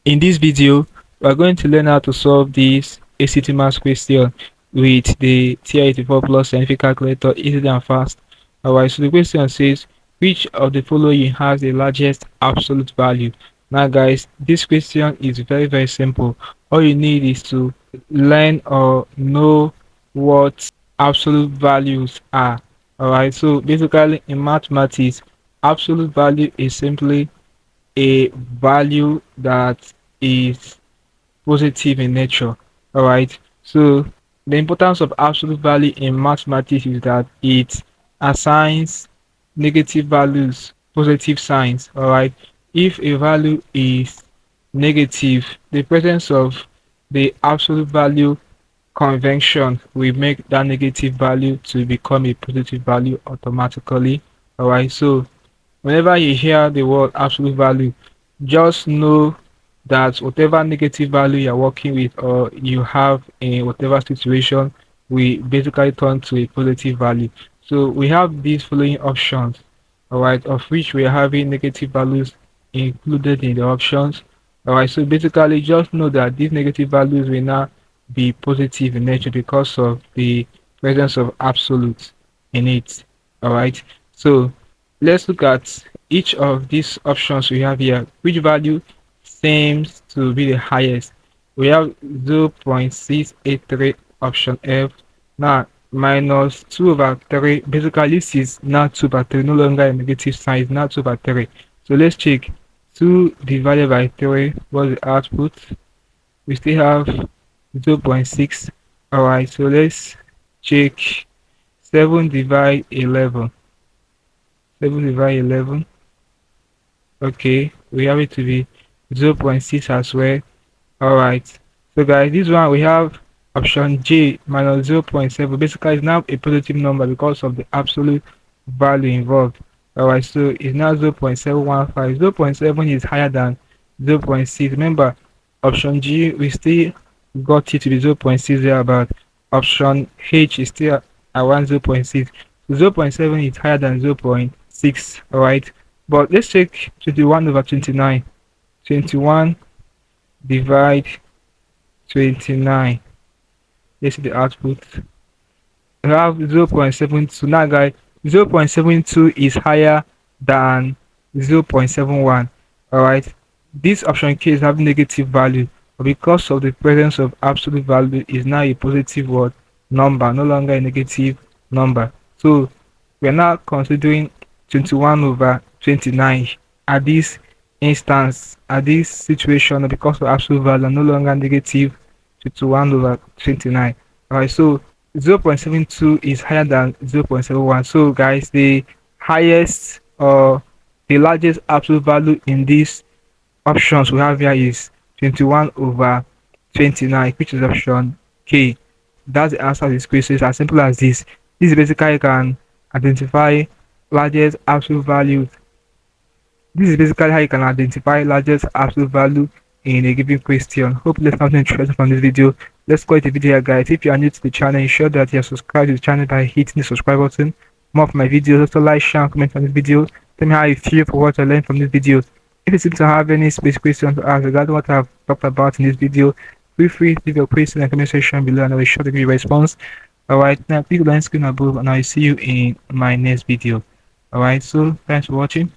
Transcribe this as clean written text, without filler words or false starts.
In this video, we are going to learn how to solve this ACT maths question with the TI-84 plus scientific calculator easily and fast. Alright, so the question says, which of the following has the largest absolute value? Now guys, this question is very simple. All you need is to learn or know what absolute values are. Alright, so basically in mathematics, absolute value is simply a value that is positive in nature. All right. So the importance of absolute value in mathematics is that it assigns negative values positive signs. All right. If a value is negative, the presence of the absolute value convention will make that negative value to become a positive value automatically. All right. So whenever you hear the word absolute value, just know that whatever negative value you're working with or you have in whatever situation we basically turn to a positive value. So we have these following options, all right, of which we are having negative values included in the options. All right, so basically just know that these negative values will now be positive in nature because of the presence of absolute in it. All right, so let's look at each of these options we have here. Which value seems to be the highest? We have 0.683 option F. Now minus 2 over 3. Basically this is now 2 over 3, no longer a negative sign, it's now 2 over 3. So let's check 2 divided by 3. What's the output? We still have 0.6. Alright, so let's check 7 divide 11. 7 divide 11. Okay, we have it to be 0.6 as well. All right, so guys, this one we have option J minus 0.7. Basically it's now a positive number because of the absolute value involved. All right, so it's now 0.715. 0.7 is higher than 0.6. Remember, option G we still got it to be 0.6 there, but option H is still around 0.6. 0.7 is higher than 0.6. All right, but let's check 21 over 29. 21 divide 29. Let's see the output. We have 0.72. Now guys, 0.72 is higher than 0.71. Alright, this option K is having negative value, but because of the presence of absolute value is now a positive word number, no longer a negative number. So we are now considering 21 over 29 at this instance, at this situation, because of absolute value no longer negative 21 over 29. Alright, so 0.72 is higher than 0.71. So guys, the highest or the largest absolute value in these options we have here is 21 over 29, which is option K. That's the answer to this question. It's as simple as this. This basically can identify largest absolute value. This is basically how you can identify largest absolute value in a given question. Hope you learned something interesting from this video. Let's call it a video, guys. If you are new to the channel, ensure that you are subscribed to the channel by hitting the subscribe button. More of my videos, also like, share, and comment on this video. Tell me how you feel for what I learned from this video. If you seem to have any specific questions to ask regarding what I've talked about in this video, feel free to leave your question in the comment section below and I will sure to give you a response. Alright, now click the line screen above and I will see you in my next video. Alright, so thanks for watching.